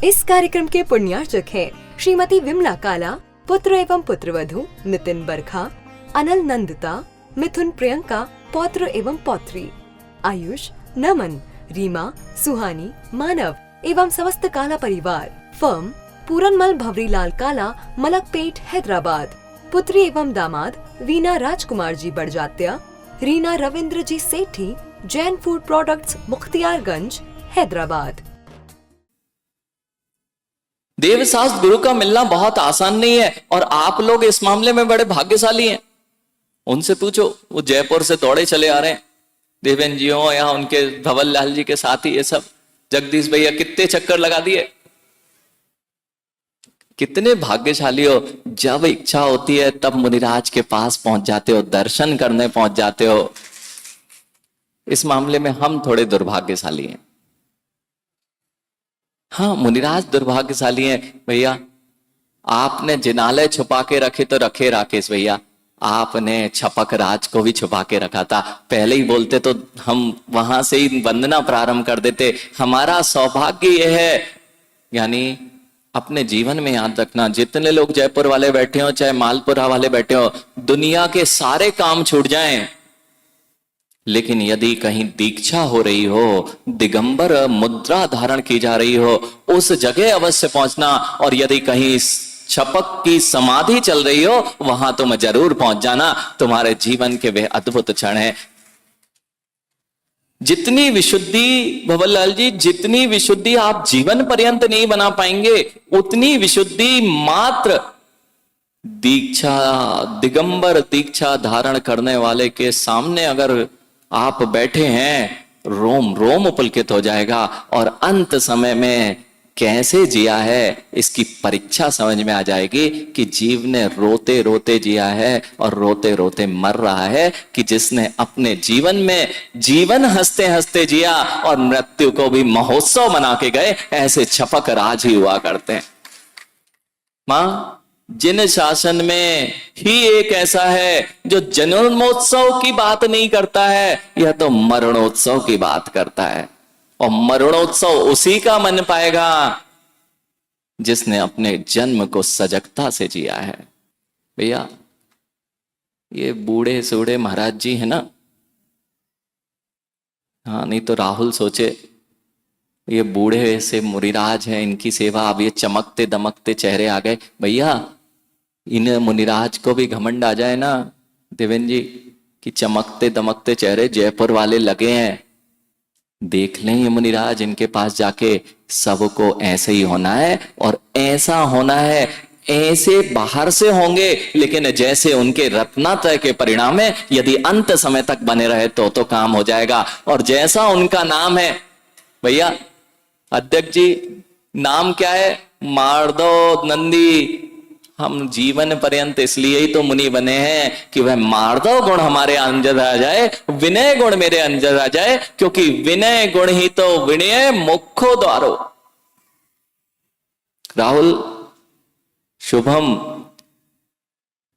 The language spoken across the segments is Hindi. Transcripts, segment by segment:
इस कार्यक्रम के पुण्यार्चक हैं श्रीमती विमला काला, पुत्र एवं पुत्रवधू नितिन बरखा, अनल नंदिता, मिथुन प्रियंका, पौत्र एवं पौत्री, आयुष, नमन, रीमा, सुहानी, मानव एवं समस्त काला परिवार। फर्म पूरनमल भवरीलाल काला, मलकपेट, हैदराबाद। पुत्री एवं दामाद वीना राजकुमार जी बड़जात्या, रीना रविंद्र जी सेठी, जैन फूड प्रोडक्ट्स, मुख्तियारगंज, हैदराबाद। देवशास्त्र गुरु का मिलना बहुत आसान नहीं है और आप लोग इस मामले में बड़े भाग्यशाली हैं। उनसे पूछो, वो जयपुर से दौड़े चले आ रहे हैं, देवेंद्र जी हो या उनके धवल लाल जी के साथी, ये सब जगदीश भैया कितने चक्कर लगा दिए। कितने भाग्यशाली हो, जब इच्छा होती है तब मुनिराज के पास पहुंच जाते हो, दर्शन करने पहुंच जाते हो। इस मामले में हम थोड़े दुर्भाग्यशाली हैं। हाँ, मुनिराज दुर्भाग्यशाली हैं भैया। आपने जिनालय छुपा के रखे तो रखे राकेश भैया, आपने छपक राज को भी छुपा के रखा था। पहले ही बोलते तो हम वहां से ही वंदना प्रारंभ कर देते। हमारा सौभाग्य यह है, यानी अपने जीवन में याद रखना, जितने लोग जयपुर वाले बैठे हो चाहे मालपुरा वाले बैठे हो, दुनिया के सारे काम छूट जाएं, लेकिन यदि कहीं दीक्षा हो रही हो, दिगंबर मुद्रा धारण की जा रही हो, उस जगह अवश्य पहुंचना। और यदि कहीं छपक की समाधि चल रही हो, वहां तुम जरूर पहुंच जाना। तुम्हारे जीवन के वे अद्भुत क्षण हैं। जितनी विशुद्धि भवरलाल जी, जितनी विशुद्धि आप जीवन पर्यंत नहीं बना पाएंगे, उतनी विशुद्धि मात्र दीक्षा, दिगंबर दीक्षा धारण करने वाले के सामने अगर आप बैठे हैं, रोम रोम पुलकित हो जाएगा। और अंत समय में कैसे जिया है इसकी परीक्षा समझ में आ जाएगी कि जीव ने रोते रोते जिया है और रोते रोते मर रहा है, कि जिसने अपने जीवन में जीवन हंसते हंसते जिया और मृत्यु को भी महोत्सव बना के गए। ऐसे छपक राज ही हुआ करते हैं। मां, जिन शासन में ही एक ऐसा है जो जन्मोत्सव की बात नहीं करता है, यह तो मरणोत्सव की बात करता है। और मरणोत्सव उसी का मन पाएगा जिसने अपने जन्म को सजगता से जिया है। भैया, ये बूढ़े सूढ़े महाराज जी है ना, हाँ, नहीं तो राहुल सोचे ये बूढ़े से मुनिराज हैं, इनकी सेवा। अब ये चमकते दमकते चेहरे आ गए। भैया, इन मुनिराज को भी घमंड आ जाए ना देवेंद्र जी कि चमकते दमकते चेहरे जयपुर वाले लगे हैं, देख लें ये मुनिराज, इनके पास जाके सबको ऐसे ही होना है। और ऐसा होना है, ऐसे बाहर से होंगे, लेकिन जैसे उनके रत्नात्रय के परिणाम है, यदि अंत समय तक बने रहे तो काम हो जाएगा। और जैसा उनका नाम है भैया, अध्यक्ष जी नाम क्या है? मार्दव नंदी। हम जीवन पर्यंत इसलिए ही तो मुनि बने हैं कि वह मार्दव गुण हमारे अंदर आ जाए, विनय गुण मेरे अंदर आ जाए, क्योंकि विनय गुण ही तो विनय मुखो द्वारो। राहुल, शुभम,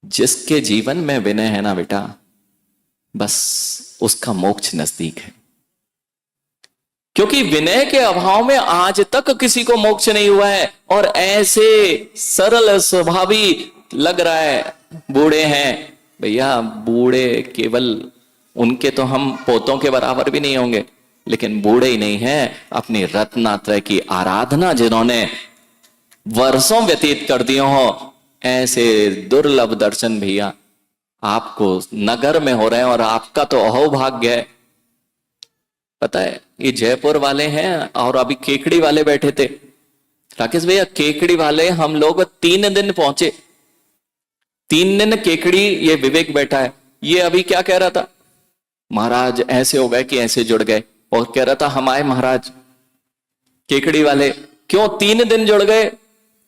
जिसके जीवन में विनय है ना बेटा, बस उसका मोक्ष नजदीक है। क्योंकि विनय के अभाव में आज तक किसी को मोक्ष नहीं हुआ है। और ऐसे सरल स्वभावी लग रहा है बूढ़े हैं। भैया, बूढ़े केवल उनके तो हम पोतों के बराबर भी नहीं होंगे, लेकिन बूढ़े ही नहीं हैं, अपनी रत्नात्रय की आराधना जिन्होंने वर्षों व्यतीत कर दिए हो, ऐसे दुर्लभ दर्शन भैया आपको नगर में हो रहे हैं। और आपका तो अहोभाग्य है। पता है, ये जयपुर वाले हैं और अभी केकड़ी वाले बैठे थे। राकेश भैया, केकड़ी वाले हम लोग 3 दिन पहुंचे, 3 दिन केकड़ी, ये विवेक बैठा है, ये अभी क्या कह रहा था, महाराज ऐसे हो गए कि ऐसे जुड़ गए। और कह रहा था हम आए महाराज, केकड़ी वाले क्यों 3 दिन जुड़ गए,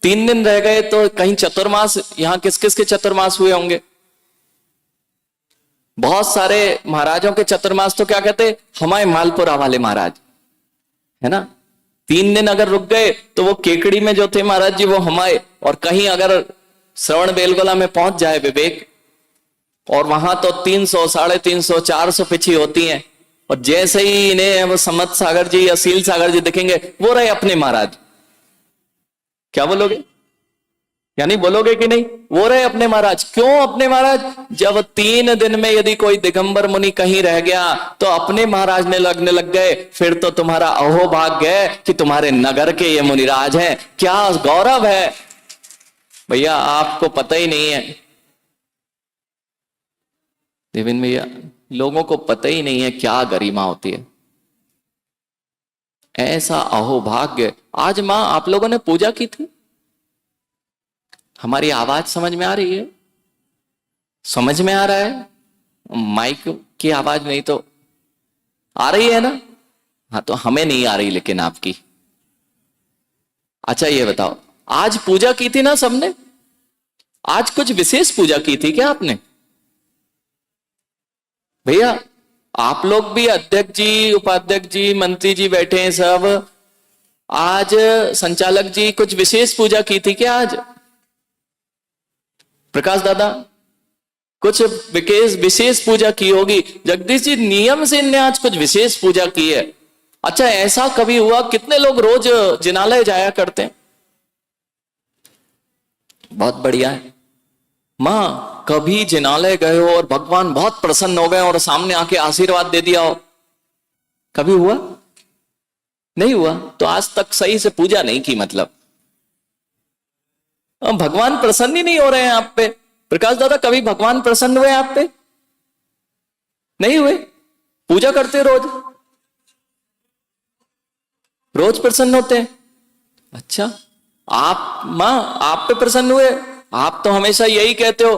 3 दिन रह गए तो कहीं चतुर्मास, यहां किस किस के चतुर्मास हुए होंगे? बहुत सारे महाराजों के चतुर्मास तो क्या कहते, हमारे मालपुरा वाले महाराज है ना। 3 दिन अगर रुक गए तो वो केकड़ी में जो थे महाराज जी, वो हमारे। और कहीं अगर श्रवण बेलगोला में पहुंच जाए विवेक, और वहां तो 300, 350, 400 पिछी होती हैं, और जैसे ही इन्हें वो समत सागर जी या सील सागर जी दिखेंगे, वो रहे अपने महाराज। क्या बोलोगे? यानी बोलोगे कि नहीं? वो रहे अपने महाराज। क्यों अपने महाराज? जब 3 दिन में यदि कोई दिगंबर मुनि कहीं रह गया तो अपने महाराज ने लगने लग गए, फिर तो तुम्हारा अहोभाग्य है कि तुम्हारे नगर के ये मुनिराज हैं। क्या गौरव है भैया, आपको पता ही नहीं है देवेंद्र भैया, लोगों को पता ही नहीं है क्या गरिमा होती है। ऐसा अहोभाग्य। आज मां आप लोगों ने पूजा की थी, हमारी आवाज समझ में आ रही है? समझ में आ रहा है? माइक की आवाज नहीं तो आ रही है ना? हाँ, तो हमें नहीं आ रही लेकिन आपकी। अच्छा ये बताओ, आज पूजा की थी ना सबने? आज कुछ विशेष पूजा की थी क्या आपने? भैया आप लोग भी, अध्यक्ष जी, उपाध्यक्ष जी, मंत्री जी बैठे हैं सब, आज संचालक जी कुछ विशेष पूजा की थी क्या आज? प्रकाश दादा कुछ विशेष पूजा की होगी। जगदीश जी नियम से इनने आज कुछ विशेष पूजा की है। अच्छा ऐसा कभी हुआ? कितने लोग रोज जिनालय जाया करते हैं? बहुत बढ़िया है। मां कभी जिनालय गए हो और भगवान बहुत प्रसन्न हो गए और सामने आके आशीर्वाद दे दिया हो? कभी हुआ? नहीं हुआ तो आज तक सही से पूजा नहीं की मतलब। भगवान प्रसन्न ही नहीं हो रहे हैं आप पे। प्रकाश दादा कभी भगवान प्रसन्न हुए आप पे? नहीं हुए। पूजा करते रोज, रोज प्रसन्न होते हैं। अच्छा आप मां आप पे प्रसन्न हुए? आप तो हमेशा यही कहते हो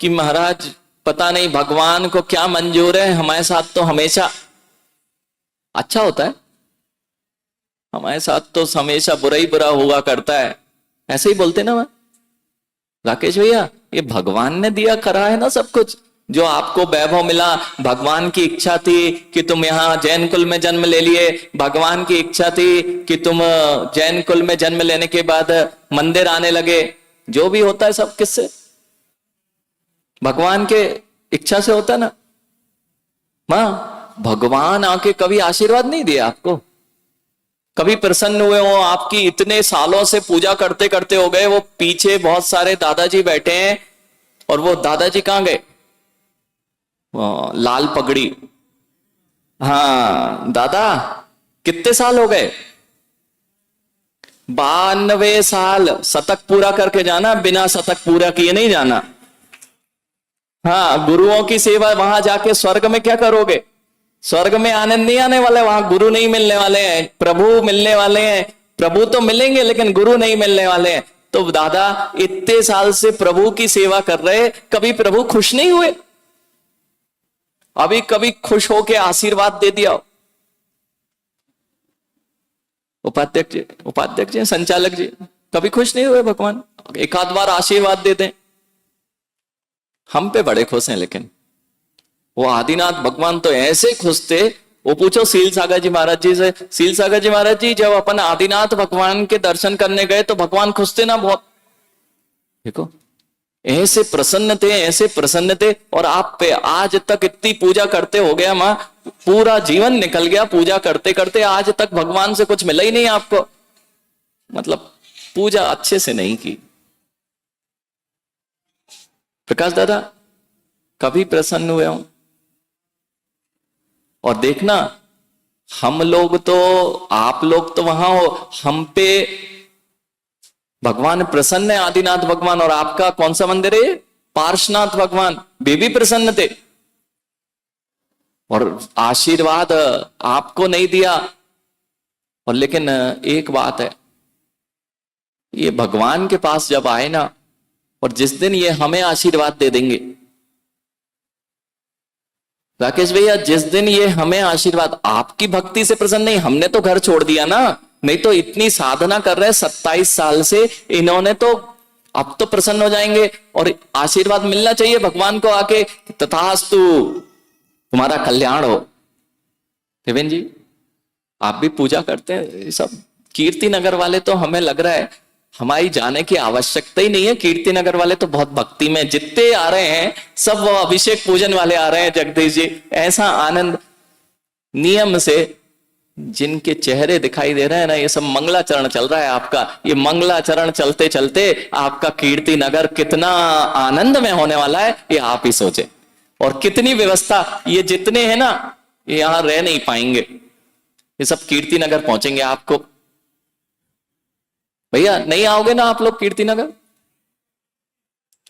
कि महाराज पता नहीं भगवान को क्या मंजूर है, हमारे साथ तो हमेशा अच्छा होता है, हमारे साथ तो हमेशा बुरा ही बुरा हुआ करता है, ऐसे ही बोलते ना। मैं राकेश भैया ये भगवान ने दिया करा है ना सब कुछ। जो आपको वैभव मिला, भगवान की इच्छा थी कि तुम यहाँ जैन कुल में जन्म ले लिए, भगवान की इच्छा थी कि तुम जैन कुल में जन्म लेने के बाद मंदिर आने लगे। जो भी होता है सब किससे? भगवान के इच्छा से होता है ना। मां भगवान आके कभी आशीर्वाद नहीं दिया आपको? कभी प्रसन्न हुए हो? आपकी इतने सालों से पूजा करते करते हो गए। वो पीछे बहुत सारे दादाजी बैठे हैं और वो दादाजी कहां गए? लाल पगड़ी। हाँ दादा कितने साल हो गए? 92 साल। शतक पूरा करके जाना, बिना शतक पूरा किए नहीं जाना। हाँ गुरुओं की सेवा, वहां जाके स्वर्ग में क्या करोगे? स्वर्ग में आनंद नहीं आने वाले, वहां गुरु नहीं मिलने वाले हैं, प्रभु मिलने वाले हैं। प्रभु तो मिलेंगे लेकिन गुरु नहीं मिलने वाले हैं। तो दादा इतने साल से प्रभु की सेवा कर रहे, कभी प्रभु खुश नहीं हुए? अभी कभी खुश होके आशीर्वाद दे दिया? उपाध्यक्ष जी, संचालक जी कभी खुश नहीं हुए? भगवान एक आध बार आशीर्वाद दे दें, हम पे बड़े खुश हैं। लेकिन वो आदिनाथ भगवान तो ऐसे खुश थे। वो पूछो सील सागर जी महाराज जी से, सील सागर जी महाराज जी जब अपन आदिनाथ भगवान के दर्शन करने गए तो भगवान खुश थे ना बहुत। देखो ऐसे प्रसन्न थे, ऐसे प्रसन्न थे। और आप पे आज तक इतनी पूजा करते हो गया मां, पूरा जीवन निकल गया पूजा करते करते, आज तक भगवान से कुछ मिला ही नहीं आपको। मतलब पूजा अच्छे से नहीं की। प्रकाश दादा कभी प्रसन्न हुए हो? और देखना हम लोग तो, आप लोग तो वहां हो, हम पे भगवान प्रसन्न है, आदिनाथ भगवान। और आपका कौन सा मंदिर है? पार्श्वनाथ भगवान, वे भी प्रसन्न थे और आशीर्वाद आपको नहीं दिया। और लेकिन एक बात है, ये भगवान के पास जब आए ना, और जिस दिन ये हमें आशीर्वाद दे देंगे, राकेश भैया जिस दिन ये हमें आशीर्वाद, आपकी भक्ति से प्रसन्न नहीं, हमने तो घर छोड़ दिया ना। नहीं तो इतनी साधना कर रहे 27 साल से इन्होंने, तो अब तो प्रसन्न हो जाएंगे और आशीर्वाद मिलना चाहिए भगवान को आके, तथास्तु तुम्हारा कल्याण हो। देवेन जी आप भी पूजा करते हैं सब? कीर्ति नगर वाले तो हमें लग रहा है हमारी जाने की आवश्यकता ही नहीं है। कीर्ति नगर वाले तो बहुत भक्ति में, जितने आ रहे हैं सब वो अभिषेक पूजन वाले आ रहे हैं। जगदीश जी ऐसा आनंद नियम से जिनके चेहरे दिखाई दे रहे हैं ना, ये सब मंगलाचरण चल रहा है आपका। ये मंगलाचरण चलते चलते आपका कीर्ति नगर कितना आनंद में होने वाला है, ये आप ही सोचे। और कितनी व्यवस्था, ये जितने हैं ना, ये यहां रह नहीं पाएंगे, ये सब कीर्ति नगर पहुंचेंगे। आपको भैया नहीं आओगे ना आप लोग कीर्ति नगर,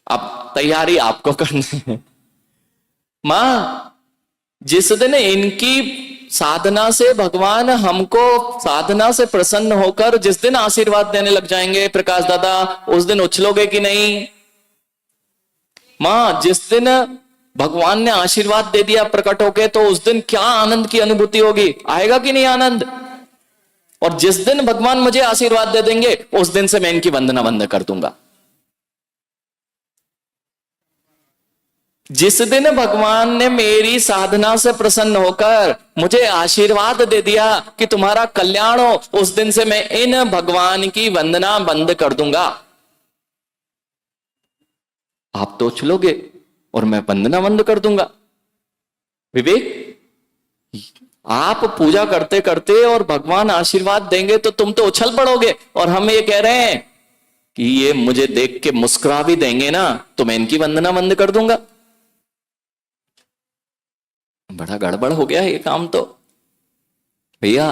अब तैयारी आपको करनी है। मां, जिस दिन इनकी साधना से भगवान हमको साधना से प्रसन्न होकर जिस दिन आशीर्वाद देने लग जाएंगे प्रकाश दादा, उस दिन उछलोगे कि नहीं? मां, जिस दिन भगवान ने आशीर्वाद दे दिया प्रकट होके, तो उस दिन क्या आनंद की अनुभूति होगी, आएगा कि नहीं आनंद? और जिस दिन भगवान मुझे आशीर्वाद दे देंगे, उस दिन से मैं इनकी वंदना बंद कर दूंगा। जिस दिन भगवान ने मेरी साधना से प्रसन्न होकर मुझे आशीर्वाद दे दिया कि तुम्हारा कल्याण हो, उस दिन से मैं इन भगवान की वंदना बंद कर दूंगा। आप तो उछलोगे और मैं वंदना बंद कर दूंगा। विवेक, आप पूजा करते करते और भगवान आशीर्वाद देंगे तो तुम तो उछल पड़ोगे, और हम ये कह रहे हैं कि ये मुझे देख के मुस्कुरा भी देंगे ना, तो मैं इनकी वंदना बंद कर दूंगा। बड़ा गड़बड़ हो गया है ये काम तो भैया,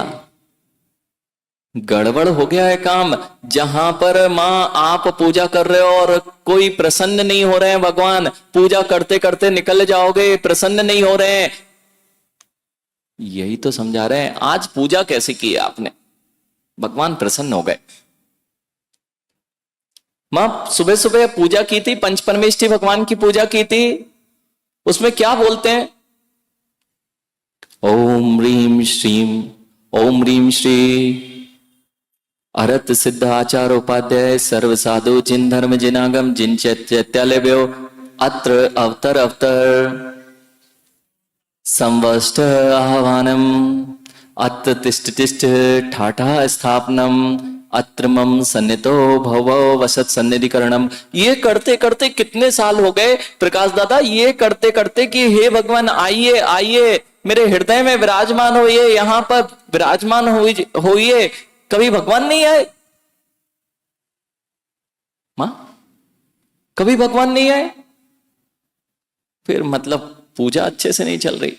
गड़बड़ हो गया है काम। जहां पर मां आप पूजा कर रहे हो और कोई प्रसन्न नहीं हो रहे हैं, भगवान पूजा करते करते निकल जाओगे, प्रसन्न नहीं हो रहे हैं, यही तो समझा रहे हैं। आज पूजा कैसे की आपने, भगवान प्रसन्न हो गए। मां सुबह सुबह पूजा की थी, पंचपरमेष्ठी भगवान की पूजा की थी, उसमें क्या बोलते हैं? ओम ह्रीम श्रीम, ओम ह्रीम श्री अरत सिद्ध आचार उपाध्याय सर्व साधु जिन धर्म जिनागम जिन चैत्यालय अत्र अवतर अवतर संवष्ट आह्वानम अत्र तिष्ठ तिष्ठ ठाठा स्थापनम अत्र मम सन्नितो भव वसत सन्निधिकरणम। ये करते करते कितने साल हो गए प्रकाश दादा, ये करते करते कि हे भगवान आइए आइए, मेरे हृदय में विराजमान होइए, यहां पर विराजमान होइए, कभी भगवान नहीं आए? मां, कभी भगवान नहीं आए? फिर मतलब पूजा अच्छे से नहीं चल रही।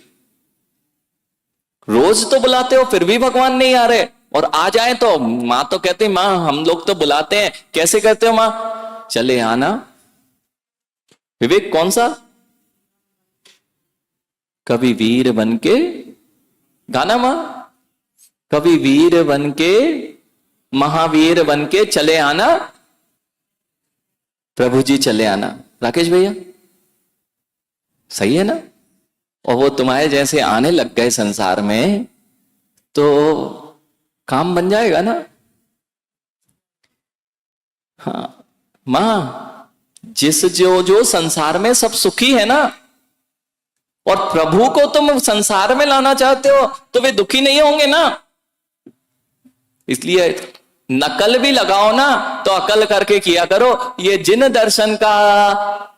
रोज तो बुलाते हो फिर भी भगवान नहीं आ रहे, और आ जाए तो मां तो कहती मां हम लोग तो बुलाते हैं, कैसे कहते हो मां? चले आना। विवेक कौन सा? कभी वीर बनके गाना मां, कभी वीर बनके महावीर बनके चले आना, प्रभु जी चले आना। राकेश भैया सही है ना? और वो तुम्हारे जैसे आने लग गए संसार में तो काम बन जाएगा ना। हाँ मां, जिस जो संसार में सब सुखी है ना, और प्रभु को तुम संसार में लाना चाहते हो, तो वे दुखी नहीं होंगे ना। इसलिए नकल भी लगाओ ना तो अकल करके किया करो। ये जिन दर्शन का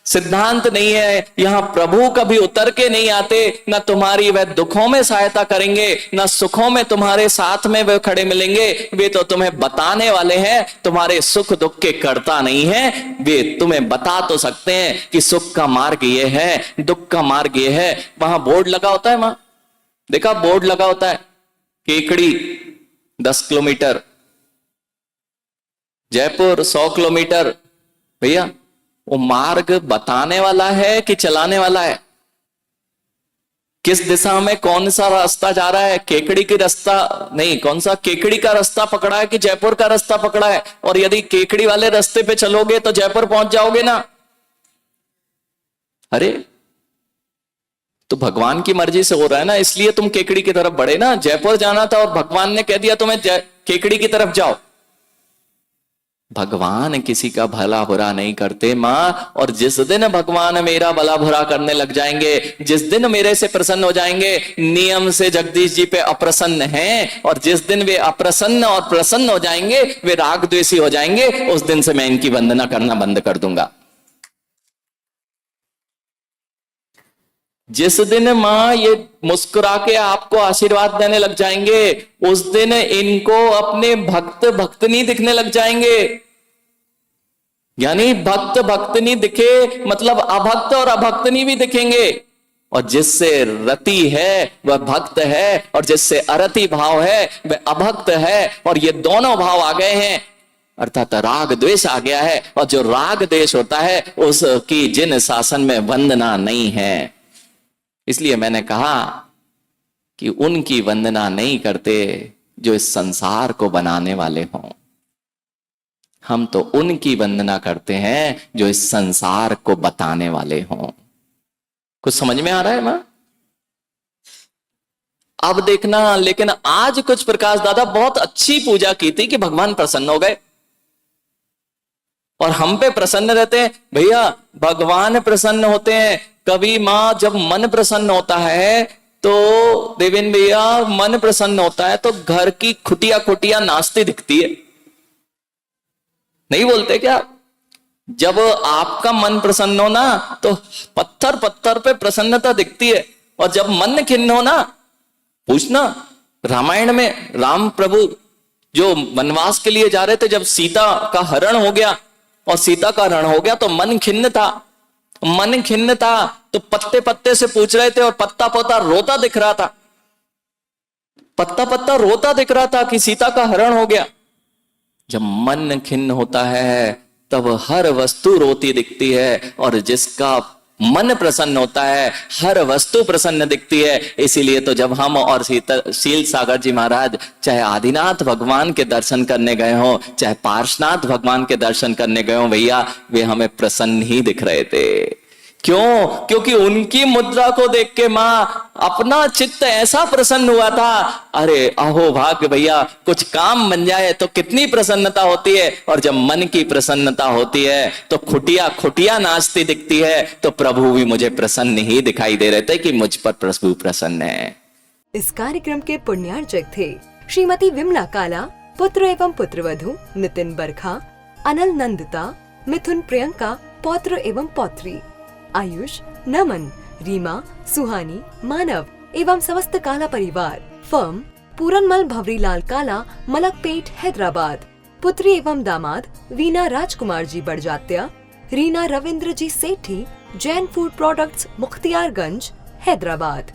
सिद्धांत नहीं है, यहां प्रभु कभी उतर के नहीं आते, ना तुम्हारी वह दुखों में सहायता करेंगे, ना सुखों में तुम्हारे साथ में वे खड़े मिलेंगे। वे तो तुम्हें बताने वाले हैं, तुम्हारे सुख दुख के करता नहीं है। वे तुम्हें बता तो सकते हैं कि सुख का मार्ग ये है, दुख का मार्ग ये है। वहां बोर्ड लगा होता है, वहां देखा बोर्ड लगा होता है, केकड़ी 10 किलोमीटर, जयपुर 100 किलोमीटर। भैया वो मार्ग बताने वाला है कि चलाने वाला है? किस दिशा में कौन सा रास्ता जा रहा है? केकड़ी की रास्ता नहीं, कौन सा केकड़ी का रास्ता पकड़ा है कि जयपुर का रास्ता पकड़ा है? और यदि केकड़ी वाले रास्ते पे चलोगे तो जयपुर पहुंच जाओगे ना। अरे तो भगवान की मर्जी से हो रहा है ना, इसलिए तुम केकड़ी की तरफ बढ़े ना। जयपुर जाना था और भगवान ने कह दिया तुम्हें केकड़ी की तरफ जाओ। भगवान किसी का भला बुरा नहीं करते मां, और जिस दिन भगवान मेरा भला बुरा करने लग जाएंगे, जिस दिन मेरे से प्रसन्न हो जाएंगे, नियम से जगदीश जी पे अप्रसन्न हैं, और जिस दिन वे अप्रसन्न और प्रसन्न हो जाएंगे, वे राग द्वेषी हो जाएंगे, उस दिन से मैं इनकी वंदना करना बंद कर दूंगा। जिस दिन मां ये मुस्कुरा के आपको आशीर्वाद देने लग जाएंगे, उस दिन इनको अपने भक्त भक्तनी दिखने लग जाएंगे। यानी भक्त भक्तनी दिखे मतलब अभक्त और अभक्तनी भी दिखेंगे। और जिससे रति है वह भक्त है, और जिससे अरति भाव है वह अभक्त है। और ये दोनों भाव आ गए हैं, अर्थात राग द्वेष आ गया है। और जो राग द्वेष होता है उसकी जिन शासन में वंदना नहीं है। इसलिए मैंने कहा कि उनकी वंदना नहीं करते जो इस संसार को बनाने वाले हों। हम तो उनकी वंदना करते हैं जो इस संसार को बताने वाले हों। कुछ समझ में आ रहा है मां? अब देखना, लेकिन आज कुछ प्रकाश दादा बहुत अच्छी पूजा की थी कि भगवान प्रसन्न हो गए और हम पे प्रसन्न रहते हैं। भैया भगवान प्रसन्न होते हैं। कभी मां जब मन प्रसन्न होता है तो देवेन भैया मन प्रसन्न होता है तो घर की खुटिया खुटिया नाचती दिखती है। नहीं बोलते क्या? जब आपका मन प्रसन्न हो ना तो पत्थर पत्थर पे प्रसन्नता दिखती है। और जब मन खिन्न हो ना, पूछना रामायण में राम प्रभु जो वनवास के लिए जा रहे थे, जब सीता का हरण हो गया और सीता का हरण हो गया तो मन खिन्न था। मन खिन्न था तो पत्ते पत्ते से पूछ रहे थे और पत्ता पत्ता रोता दिख रहा था। पत्ता पत्ता रोता दिख रहा था कि सीता का हरण हो गया। जब मन खिन्न होता है तब हर वस्तु रोती दिखती है, और जिसका मन प्रसन्न होता है हर वस्तु प्रसन्न दिखती है। इसीलिए तो जब हम और शील सागर जी महाराज चाहे आदिनाथ भगवान के दर्शन करने गए हो, चाहे पार्श्वनाथ भगवान के दर्शन करने गए हो, भैया वे हमें प्रसन्न ही दिख रहे थे। क्यों? क्योंकि उनकी मुद्रा को देख के मां अपना चित्त ऐसा प्रसन्न हुआ था। अरे अहो भाग्य भैया, कुछ काम बन जाए तो कितनी प्रसन्नता होती है। और जब मन की प्रसन्नता होती है तो खुटिया खुटिया नाचती दिखती है। तो प्रभु भी मुझे प्रसन्न ही दिखाई दे रहे थे कि मुझ पर प्रभु प्रसन्न है। इस कार्यक्रम के पुण्यार्चक थे श्रीमती विमला काला, पुत्र एवं पुत्रवधू नितिन बरखा, अनल नंदिता, मिथुन प्रियंका, पौत्र एवं पौत्री, आयुष, नमन, रीमा, सुहानी, मानव एवं समस्त काला परिवार। फर्म पूरनमल भवरीलाल काला, मलकपेट, हैदराबाद। पुत्री एवं दामाद वीना राजकुमार जी बड़जात्या, रीना रविंद्र जी सेठी, जैन फूड प्रोडक्ट्स, मुख्तियारगंज, हैदराबाद।